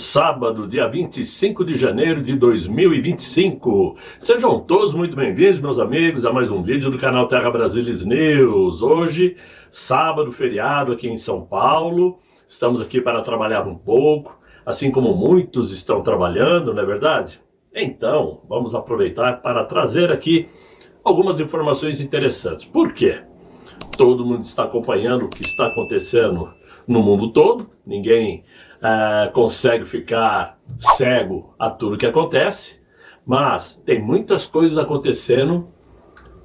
sábado, dia 25 de janeiro de 2025. Sejam todos muito bem-vindos, meus amigos, a mais um vídeo do canal Terra Brasilis News. Hoje, sábado, feriado aqui em São Paulo. Estamos aqui para trabalhar um pouco, assim como muitos estão trabalhando, não é verdade? Então, vamos aproveitar para trazer aqui algumas informações interessantes. Por quê? Todo mundo está acompanhando o que está acontecendo no mundo todo, ninguém consegue ficar cego a tudo que acontece, mas tem muitas coisas acontecendo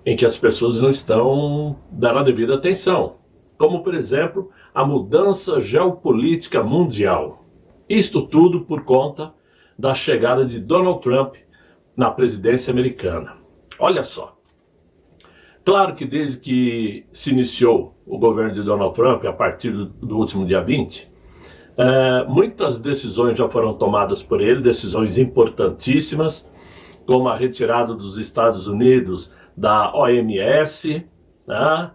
em que as pessoas não estão dando a devida atenção, como por exemplo a mudança geopolítica mundial. Isto tudo por conta da chegada de Donald Trump na presidência americana. Olha só, claro que desde que se iniciou o governo de Donald Trump, a partir do último dia 20, muitas decisões já foram tomadas por ele, decisões importantíssimas, como a retirada dos Estados Unidos da OMS, né?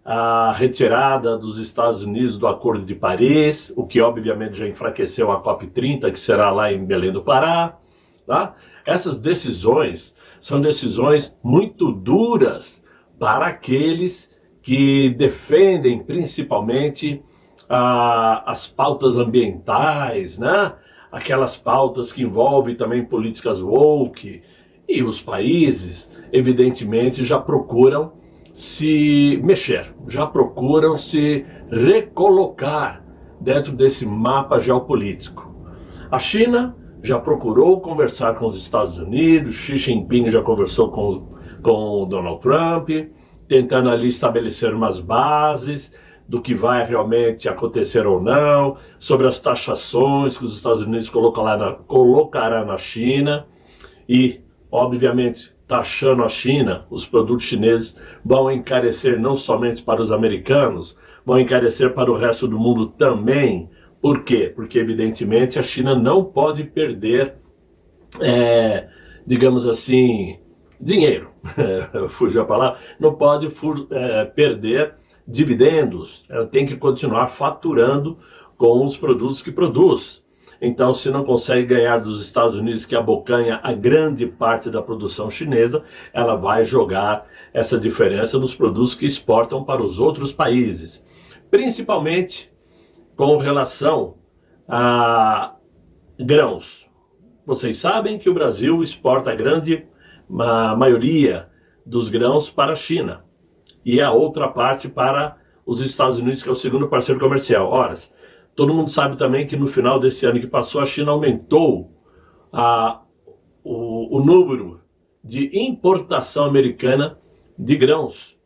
A retirada dos Estados Unidos do Acordo de Paris, o que obviamente já enfraqueceu a COP30, que será lá em Belém do Pará. Tá? Essas decisões são decisões muito duras para aqueles que defendem principalmente as pautas ambientais, né? Aquelas pautas que envolvem também políticas woke, e os países, evidentemente, já procuram se mexer, já procuram se recolocar dentro desse mapa geopolítico. A China já procurou conversar com os Estados Unidos, Xi Jinping já conversou com Donald Trump, tentando ali estabelecer umas bases do que vai realmente acontecer ou não, sobre as taxações que os Estados Unidos colocará na China e, obviamente, taxando a China, os produtos chineses vão encarecer não somente para os americanos, vão encarecer para o resto do mundo também. Por quê? Porque, evidentemente, a China não pode perder, digamos assim, dinheiro, fugiu a palavra, não pode perder dividendos, ela tem que continuar faturando com os produtos que produz. Então, se não consegue ganhar dos Estados Unidos, que abocanha a grande parte da produção chinesa, ela vai jogar essa diferença nos produtos que exportam para os outros países, principalmente com relação a grãos. Vocês sabem que o Brasil exporta a maioria dos grãos para a China e a outra parte para os Estados Unidos, que é o segundo parceiro comercial. Ora, todo mundo sabe também que no final desse ano que passou, a China aumentou o número de importação americana de grãos.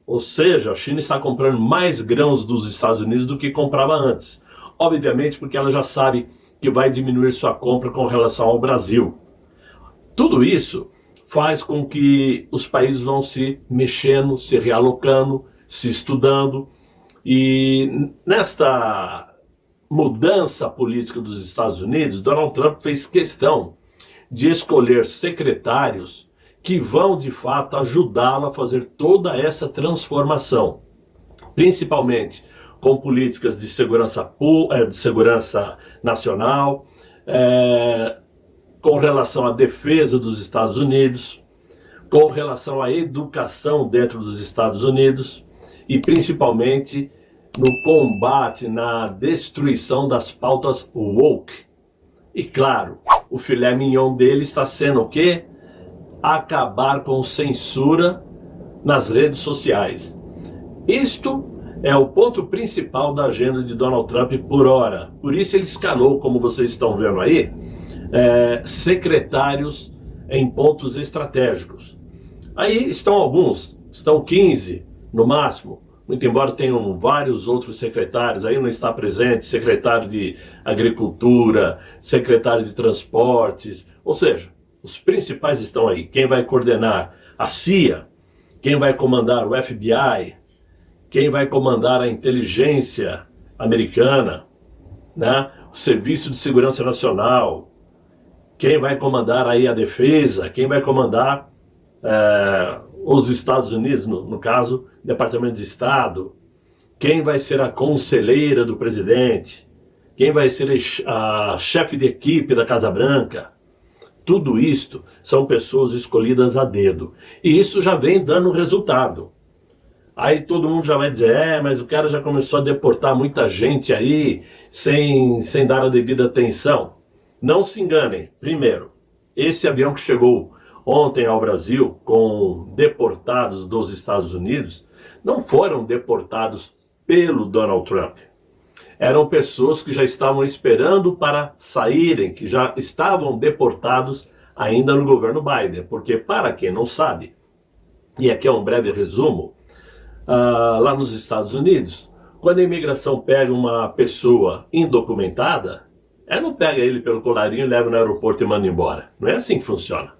Ou seja, a China está comprando mais grãos dos Estados Unidos do que comprava antes. Obviamente porque ela já sabe que vai diminuir sua compra com relação ao Brasil. Tudo isso faz com que os países vão se mexendo, se realocando, se estudando. E nesta mudança política dos Estados Unidos, Donald Trump fez questão de escolher secretários que vão, de fato, ajudá-lo a fazer toda essa transformação, principalmente com políticas de segurança nacional, com relação à defesa dos Estados Unidos, com relação à educação dentro dos Estados Unidos e, principalmente, no combate, na destruição das pautas woke. E claro, o filé mignon dele está sendo o quê? Acabar com censura nas redes sociais. Isto é o ponto principal da agenda de Donald Trump por hora. Por isso ele escalou, como vocês estão vendo aí, secretários em pontos estratégicos. Aí estão alguns, estão 15 no máximo, muito embora tenham vários outros secretários, aí não está presente, secretário de Agricultura, secretário de Transportes, ou seja, os principais estão aí. Quem vai coordenar a CIA, quem vai comandar o FBI, quem vai comandar a inteligência americana, né? O Serviço de Segurança Nacional, quem vai comandar aí a defesa, quem vai comandar os Estados Unidos, no caso, Departamento de Estado, quem vai ser a conselheira do presidente, quem vai ser a chefe de equipe da Casa Branca. Tudo isto são pessoas escolhidas a dedo. E isso já vem dando resultado. Aí todo mundo já vai dizer, mas o cara já começou a deportar muita gente aí, sem dar a devida atenção. Não se enganem. Primeiro, esse avião que chegou ontem ao Brasil com deportados dos Estados Unidos, não foram deportados pelo Donald Trump. Eram pessoas que já estavam esperando para saírem, que já estavam deportados ainda no governo Biden. Porque, para quem não sabe, e aqui é um breve resumo, lá nos Estados Unidos, quando a imigração pega uma pessoa indocumentada, ela não pega ele pelo colarinho, leva no aeroporto e manda embora. Não é assim que funciona.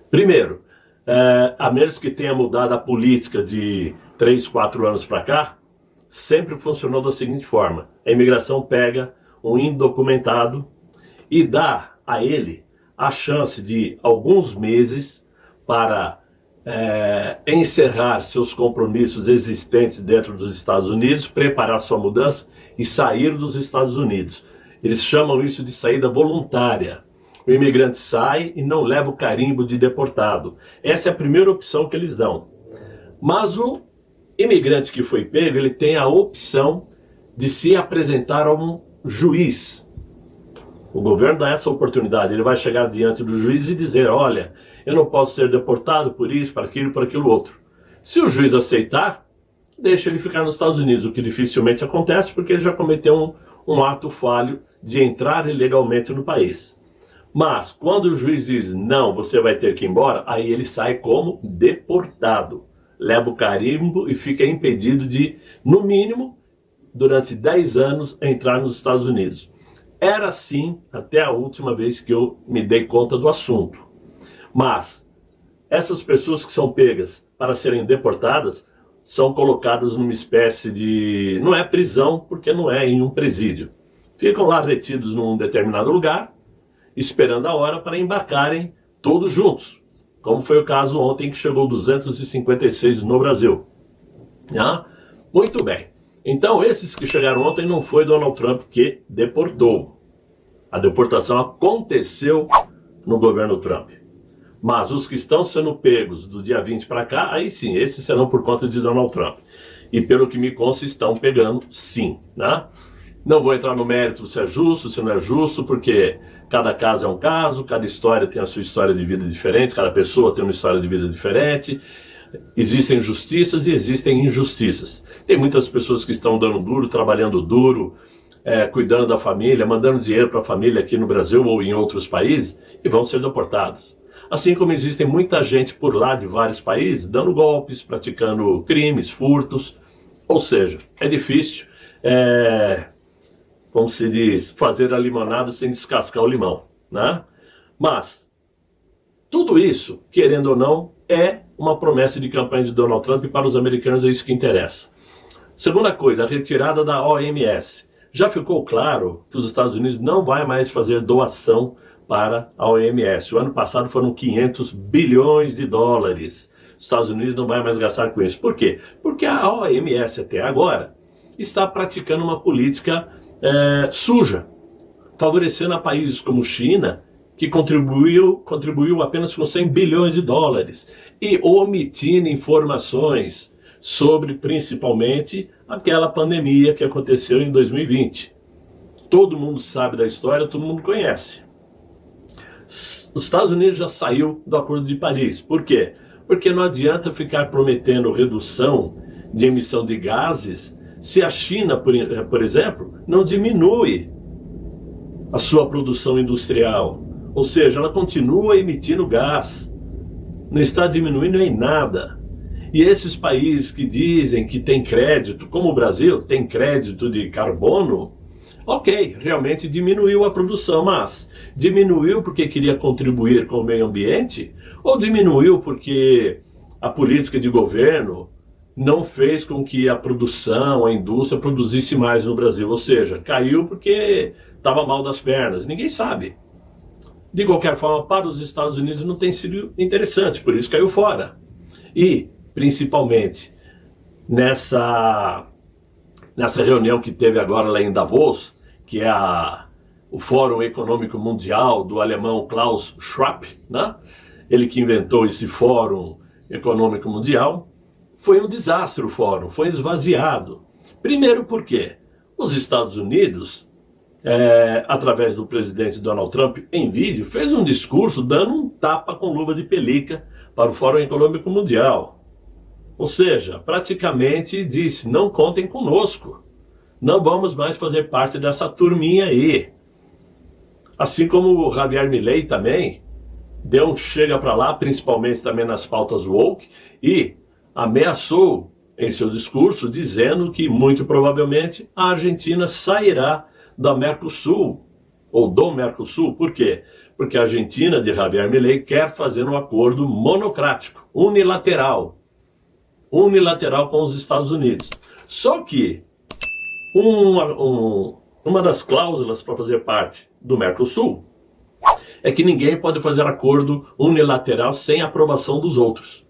Primeiro, a menos que tenha mudado a política de 3, 4 anos para cá, sempre funcionou da seguinte forma: a imigração pega um indocumentado e dá a ele a chance de alguns meses para encerrar seus compromissos existentes dentro dos Estados Unidos, preparar sua mudança e sair dos Estados Unidos. Eles chamam isso de saída voluntária. O imigrante sai e não leva o carimbo de deportado. Essa é a primeira opção que eles dão. Mas o imigrante que foi pego, ele tem a opção de se apresentar a um juiz. O governo dá essa oportunidade. Ele vai chegar diante do juiz e dizer, olha, eu não posso ser deportado por isso, por aquilo outro. Se o juiz aceitar, deixa ele ficar nos Estados Unidos, o que dificilmente acontece, porque ele já cometeu um ato falho de entrar ilegalmente no país. Mas, quando o juiz diz, não, você vai ter que ir embora, aí ele sai como deportado. Leva o carimbo e fica impedido de, no mínimo, durante 10 anos, entrar nos Estados Unidos. Era assim até a última vez que eu me dei conta do assunto. Mas, essas pessoas que são pegas para serem deportadas, são colocadas numa espécie de... não é prisão, porque não é em um presídio. Ficam lá retidos num determinado lugar, esperando a hora para embarcarem todos juntos. Como foi o caso ontem que chegou 256 no Brasil. Muito bem. Então esses que chegaram ontem não foi Donald Trump que deportou. A deportação aconteceu no governo Trump. Mas os que estão sendo pegos do dia 20 para cá, aí sim, esses serão por conta de Donald Trump. E pelo que me consta, estão pegando sim. Não vou entrar no mérito se é justo, se não é justo, porque cada caso é um caso, cada história tem a sua história de vida diferente, cada pessoa tem uma história de vida diferente. Existem justiças e existem injustiças. Tem muitas pessoas que estão dando duro, trabalhando duro, cuidando da família, mandando dinheiro para a família aqui no Brasil ou em outros países e vão ser deportados. Assim como existem muita gente por lá de vários países dando golpes, praticando crimes, furtos. Ou seja, é difícil, como se diz, fazer a limonada sem descascar o limão, Mas, tudo isso, querendo ou não, é uma promessa de campanha de Donald Trump e para os americanos é isso que interessa. Segunda coisa, a retirada da OMS. Já ficou claro que os Estados Unidos não vai mais fazer doação para a OMS. O ano passado foram 500 bilhões de dólares. Os Estados Unidos não vai mais gastar com isso. Por quê? Porque a OMS até agora está praticando uma política suja, favorecendo a países como China, que contribuiu apenas com 100 bilhões de dólares e omitindo informações sobre, principalmente, aquela pandemia que aconteceu em 2020. Todo mundo sabe da história, todo mundo conhece. Os Estados Unidos já saiu do Acordo de Paris. Por quê? Porque não adianta ficar prometendo redução de emissão de gases se a China, por exemplo, não diminui a sua produção industrial. Ou seja, ela continua emitindo gás. Não está diminuindo em nada. E esses países que dizem que tem crédito, como o Brasil tem crédito de carbono, ok, realmente diminuiu a produção, mas diminuiu porque queria contribuir com o meio ambiente? Ou diminuiu porque a política de governo não fez com que a produção, a indústria produzisse mais no Brasil? Ou seja, caiu porque estava mal das pernas, ninguém sabe. De qualquer forma, para os Estados Unidos não tem sido interessante, por isso caiu fora. E, principalmente, nessa reunião que teve agora lá em Davos, que é o Fórum Econômico Mundial do alemão Klaus Schwab, né? Ele que inventou esse Fórum Econômico Mundial. Foi um desastre o fórum, foi esvaziado. Primeiro porque os Estados Unidos, através do presidente Donald Trump, em vídeo, fez um discurso dando um tapa com luva de pelica para o Fórum Econômico Mundial. Ou seja, praticamente disse, não contem conosco, não vamos mais fazer parte dessa turminha aí. Assim como o Javier Milei também deu um chega para lá, principalmente também nas pautas woke, e ameaçou em seu discurso dizendo que muito provavelmente a Argentina sairá da Mercosul, ou do Mercosul. Por quê? Porque a Argentina de Javier Milei quer fazer um acordo monocrático, unilateral com os Estados Unidos. Só que uma das cláusulas para fazer parte do Mercosul é que ninguém pode fazer acordo unilateral sem a aprovação dos outros.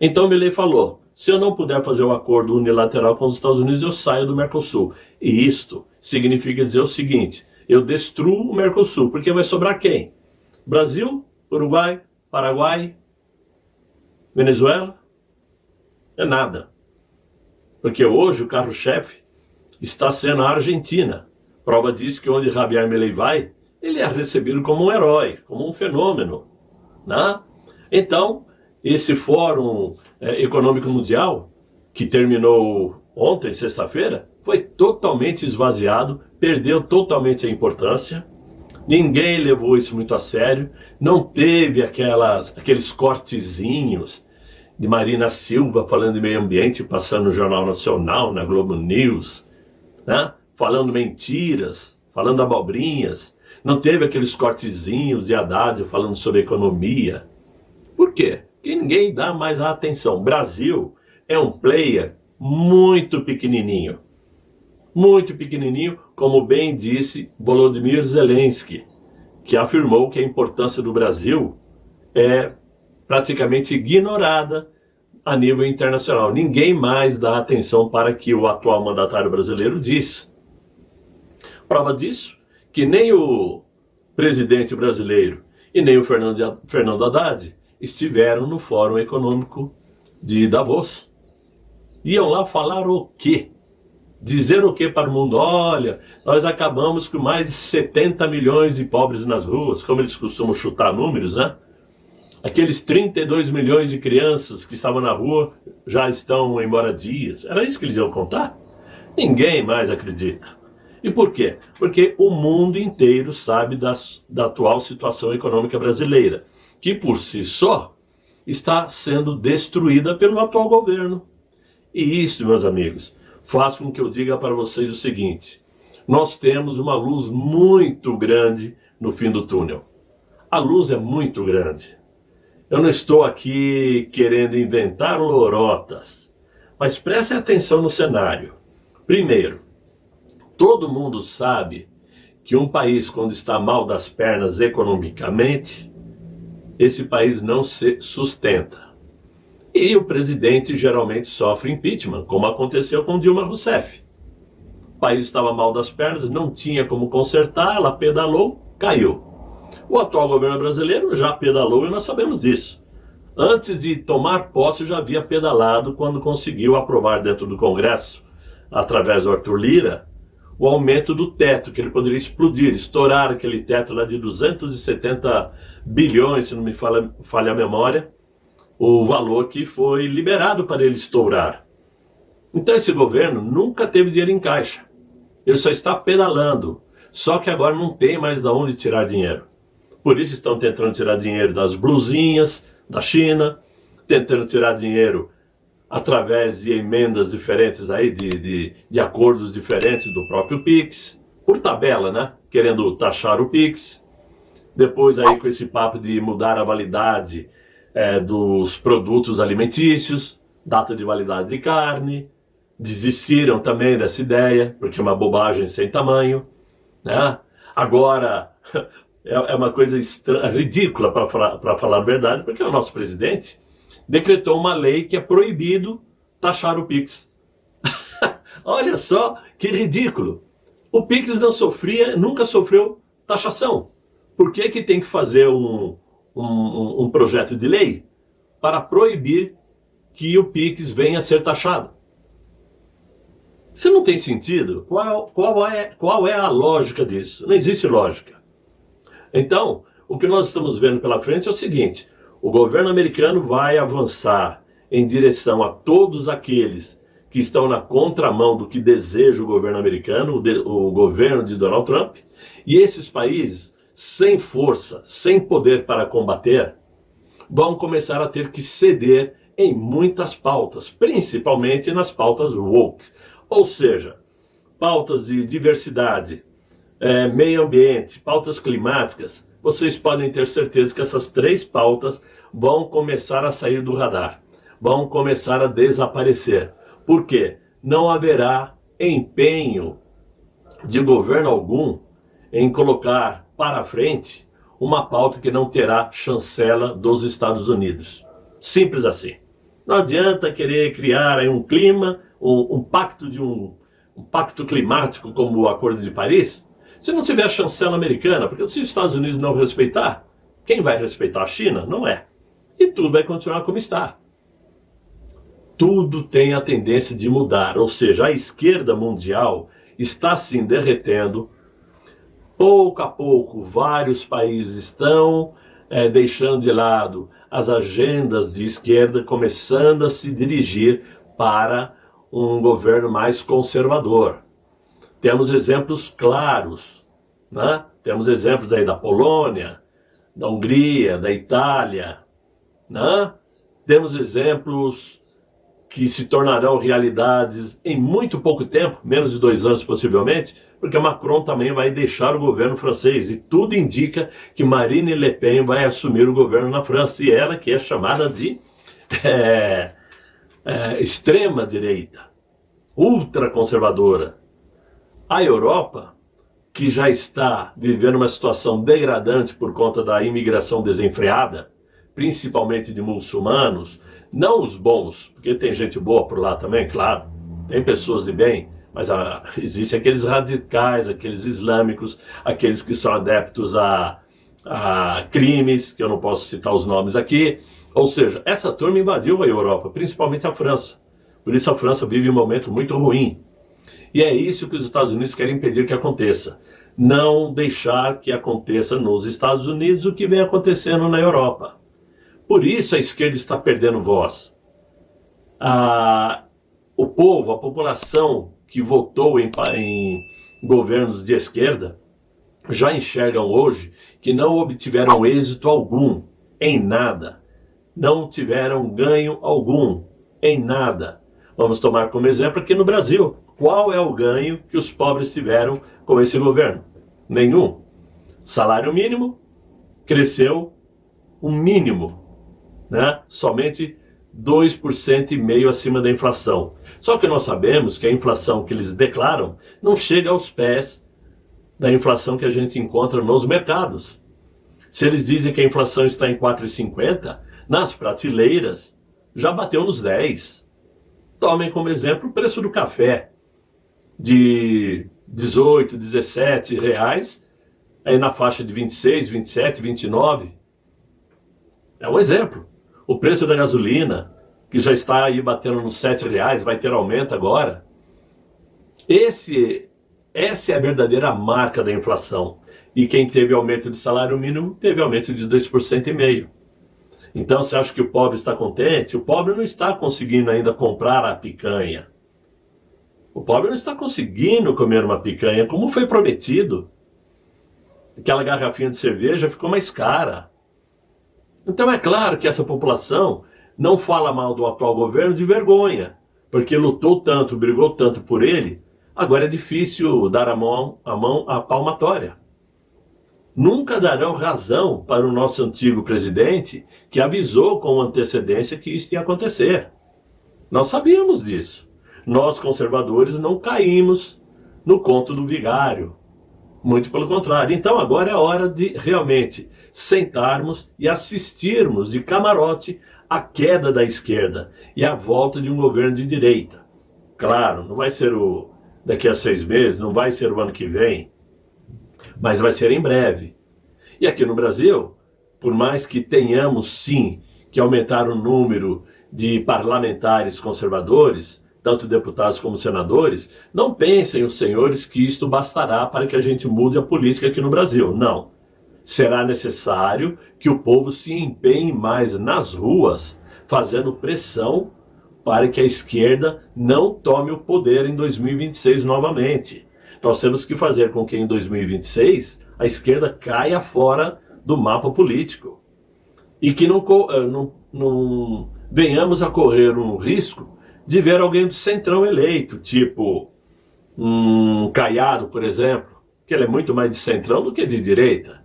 Então Milei falou, se eu não puder fazer um acordo unilateral com os Estados Unidos, eu saio do Mercosul. E isto significa dizer o seguinte, eu destruo o Mercosul, porque vai sobrar quem? Brasil, Uruguai, Paraguai, Venezuela? É nada. Porque hoje o carro-chefe está sendo a Argentina. Prova disso que onde Javier Milei vai, ele é recebido como um herói, como um fenômeno, né? Então, esse Fórum Econômico Mundial, que terminou ontem, sexta-feira, foi totalmente esvaziado, perdeu totalmente a importância, ninguém levou isso muito a sério, não teve aqueles cortezinhos de Marina Silva falando de meio ambiente, passando no Jornal Nacional, na Globo News, né? Falando mentiras, falando abobrinhas, não teve aqueles cortezinhos de Haddad falando sobre economia. Por quê? Porque ninguém dá mais a atenção. O Brasil é um player muito pequenininho, como bem disse Volodymyr Zelensky, que afirmou que a importância do Brasil é praticamente ignorada a nível internacional. Ninguém mais dá atenção para o que o atual mandatário brasileiro diz. Prova disso, que nem o presidente brasileiro e nem o Fernando Haddad estiveram no Fórum Econômico de Davos. Iam lá falar o quê? Dizer o quê para o mundo? Olha, nós acabamos com mais de 70 milhões de pobres nas ruas, como eles costumam chutar números, né? Aqueles 32 milhões de crianças que estavam na rua já estão em moradias. Era isso que eles iam contar? Ninguém mais acredita. E por quê? Porque o mundo inteiro sabe da atual situação econômica brasileira, que por si só está sendo destruída pelo atual governo. E isso, meus amigos, faz com que eu diga para vocês o seguinte, nós temos uma luz muito grande no fim do túnel. A luz é muito grande. Eu não estou aqui querendo inventar lorotas, mas prestem atenção no cenário. Primeiro, todo mundo sabe que um país, quando está mal das pernas economicamente, esse país não se sustenta. E o presidente geralmente sofre impeachment, como aconteceu com Dilma Rousseff. O país estava mal das pernas, não tinha como consertar, ela pedalou, caiu. O atual governo brasileiro já pedalou e nós sabemos disso. Antes de tomar posse, já havia pedalado quando conseguiu aprovar dentro do Congresso, através do Arthur Lira, o aumento do teto, que ele poderia explodir, estourar aquele teto lá de 270 bilhões, se não me falha a memória, o valor que foi liberado para ele estourar. Então esse governo nunca teve dinheiro em caixa, ele só está pedalando, só que agora não tem mais de onde tirar dinheiro. Por isso estão tentando tirar dinheiro das blusinhas da China, tentando tirar dinheiro através de emendas diferentes aí, de acordos diferentes do próprio Pix, por tabela, né? Querendo taxar o Pix. Depois aí com esse papo de mudar a validade dos produtos alimentícios, data de validade de carne. Desistiram também dessa ideia, porque é uma bobagem sem tamanho, né? Agora é uma coisa ridícula, para falar a verdade, porque o nosso presidente decretou uma lei que é proibido taxar o Pix. Olha só que ridículo. O Pix não sofria, nunca sofreu taxação. Por que que tem que fazer um projeto de lei para proibir que o Pix venha a ser taxado? Isso não tem sentido. Qual é a lógica disso? Não existe lógica. Então, o que nós estamos vendo pela frente é o seguinte: o governo americano vai avançar em direção a todos aqueles que estão na contramão do que deseja o governo americano, o governo de Donald Trump, e esses países, sem força, sem poder para combater, vão começar a ter que ceder em muitas pautas, principalmente nas pautas woke, ou seja, pautas de diversidade, meio ambiente, pautas climáticas. Vocês podem ter certeza que essas 3 pautas vão começar a sair do radar, vão começar a desaparecer. Por quê? Não haverá empenho de governo algum em colocar para frente uma pauta que não terá chancela dos Estados Unidos. Simples assim. Não adianta querer criar aí um clima, um pacto climático como o Acordo de Paris, se não tiver chancela americana, porque se os Estados Unidos não respeitar, quem vai respeitar? A China? Não é. E tudo vai continuar como está. Tudo tem a tendência de mudar, ou seja, a esquerda mundial está se derretendo. Pouco a pouco, vários países estão deixando de lado as agendas de esquerda, começando a se dirigir para um governo mais conservador. Temos exemplos claros, né? Temos exemplos aí da Polônia, da Hungria, da Itália, né? Temos exemplos que se tornarão realidades em muito pouco tempo, menos de 2 anos possivelmente, porque Macron também vai deixar o governo francês, e tudo indica que Marine Le Pen vai assumir o governo na França, e ela que é chamada de extrema-direita, ultraconservadora. A Europa, que já está vivendo uma situação degradante por conta da imigração desenfreada, principalmente de muçulmanos, não os bons, porque tem gente boa por lá também, claro, tem pessoas de bem, mas existem aqueles radicais, aqueles islâmicos, aqueles que são adeptos a crimes, que eu não posso citar os nomes aqui. Ou seja, essa turma invadiu a Europa, principalmente a França. Por isso a França vive um momento muito ruim. E é isso que os Estados Unidos querem impedir que aconteça. Não deixar que aconteça nos Estados Unidos o que vem acontecendo na Europa. Por isso a esquerda está perdendo voz. O povo, a população que votou em governos de esquerda, já enxergam hoje que não obtiveram êxito algum em nada. Não tiveram ganho algum em nada. Vamos tomar como exemplo aqui no Brasil. Qual é o ganho que os pobres tiveram com esse governo? Nenhum. Salário mínimo cresceu o mínimo, né? Somente 2,5% acima da inflação. Só que nós sabemos que a inflação que eles declaram não chega aos pés da inflação que a gente encontra nos mercados. Se eles dizem que a inflação está em 4,50, nas prateleiras já bateu nos 10. Tomem como exemplo o preço do café, de 18, 17 reais, aí na faixa de 26, 27, 29. É um exemplo. O preço da gasolina, que já está aí batendo nos 7 reais, vai ter aumento agora. Essa é a verdadeira marca da inflação. E quem teve aumento de salário mínimo, teve aumento de 2,5%. Então, você acha que o pobre está contente? O pobre não está conseguindo ainda comprar a picanha. O pobre não está conseguindo comer uma picanha, como foi prometido. Aquela garrafinha de cerveja ficou mais cara. Então é claro que essa população não fala mal do atual governo de vergonha, porque lutou tanto, brigou tanto por ele, agora é difícil dar a mão à palmatória. Nunca darão razão para o nosso antigo presidente, que avisou com antecedência que isso ia acontecer. Nós sabíamos disso. Nós, conservadores, não caímos no conto do vigário. Muito pelo contrário. Então agora é hora de realmente sentarmos e assistirmos de camarote a queda da esquerda e a volta de um governo de direita. Claro, não vai ser o daqui a 6 meses, não vai ser o ano que vem, mas vai ser em breve. E aqui no Brasil, por mais que tenhamos sim que aumentar o número de parlamentares conservadores, tanto deputados como senadores, não pensem os senhores que isto bastará para que a gente mude a política aqui no Brasil. Não. Será necessário que o povo se empenhe mais nas ruas, fazendo pressão para que a esquerda não tome o poder em 2026 novamente. Nós temos que fazer com que em 2026 a esquerda caia fora do mapa político. E que não venhamos a correr um risco de ver alguém do centrão eleito, tipo Caiado, por exemplo, que ele é muito mais de centrão do que de direita.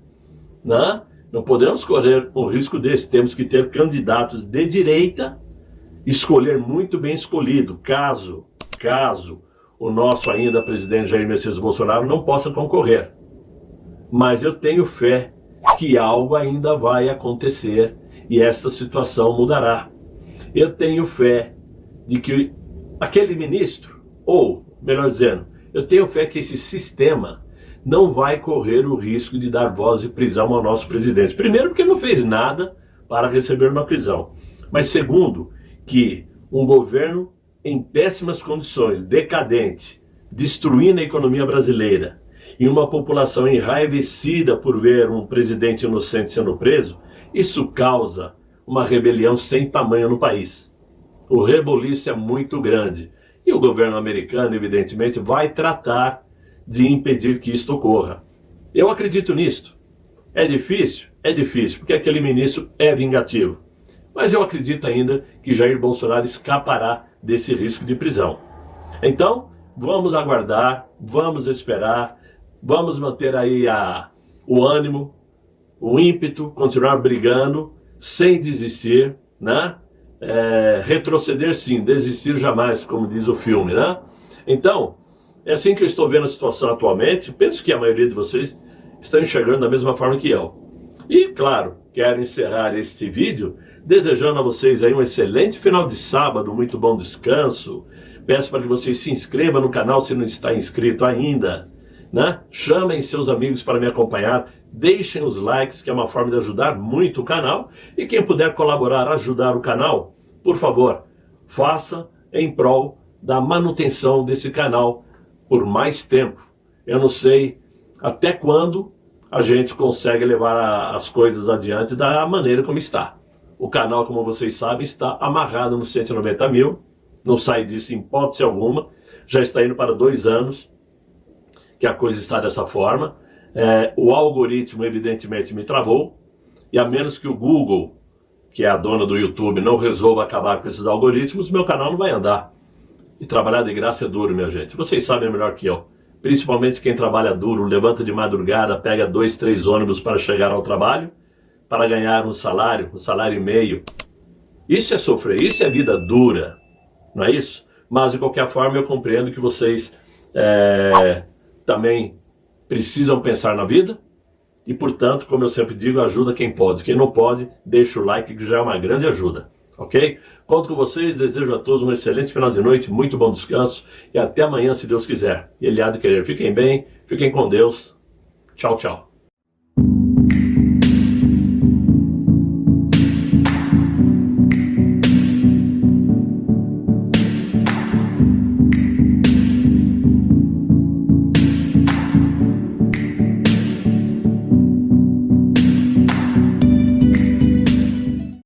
Né? Não podemos correr um risco desse. Temos que ter candidatos de direita, escolher muito bem escolhido, caso o nosso ainda presidente Jair Messias Bolsonaro não possa concorrer. Mas eu tenho fé que algo ainda vai acontecer e esta situação mudará. Eu tenho fé de que aquele ministro, ou melhor dizendo, eu tenho fé que esse sistema não vai correr o risco de dar voz de prisão ao nosso presidente. Primeiro, porque ele não fez nada para receber uma prisão. Mas segundo, que um governo em péssimas condições, decadente, destruindo a economia brasileira, e uma população enraivecida por ver um presidente inocente sendo preso, isso causa uma rebelião sem tamanho no país. O reboliço é muito grande. E o governo americano, evidentemente, vai tratar de impedir que isto ocorra. Eu acredito nisto. É difícil? É difícil, porque aquele ministro é vingativo. Mas eu acredito ainda que Jair Bolsonaro escapará desse risco de prisão. Então, vamos aguardar, vamos esperar, vamos manter aí o ânimo, o ímpeto, continuar brigando, sem desistir, né? Retroceder sim, desistir jamais, como diz o filme, né? Então, é assim que eu estou vendo a situação atualmente. Penso que a maioria de vocês estão enxergando da mesma forma que eu. E, claro, quero encerrar este vídeo desejando a vocês aí um excelente final de sábado, muito bom descanso. Peço para que vocês se inscrevam no canal se não está inscrito ainda, né? Chamem seus amigos para me acompanhar, deixem os likes, que é uma forma de ajudar muito o canal. E quem puder colaborar, ajudar o canal, por favor, faça em prol da manutenção desse canal por mais tempo. Eu não sei até quando a gente consegue levar as coisas adiante da maneira como está. O canal, como vocês sabem, está amarrado nos 190 mil, não sai disso em hipótese alguma, já está indo para 2 anos que a coisa está dessa forma. O algoritmo evidentemente me travou, e a menos que o Google, que é a dona do YouTube, não resolva acabar com esses algoritmos, meu canal não vai andar. E trabalhar de graça é duro, minha gente. Vocês sabem melhor que eu. Principalmente quem trabalha duro, levanta de madrugada, pega 2, 3 ônibus para chegar ao trabalho, para ganhar um salário e meio. Isso é sofrer, isso é vida dura, não é isso? Mas de qualquer forma eu compreendo que vocês também precisam pensar na vida. E portanto, como eu sempre digo, ajuda quem pode. Quem não pode, deixa o like, que já é uma grande ajuda. Ok? Conto com vocês, desejo a todos um excelente final de noite, muito bom descanso e até amanhã, se Deus quiser. E Ele há de querer. Fiquem bem, fiquem com Deus. Tchau, tchau.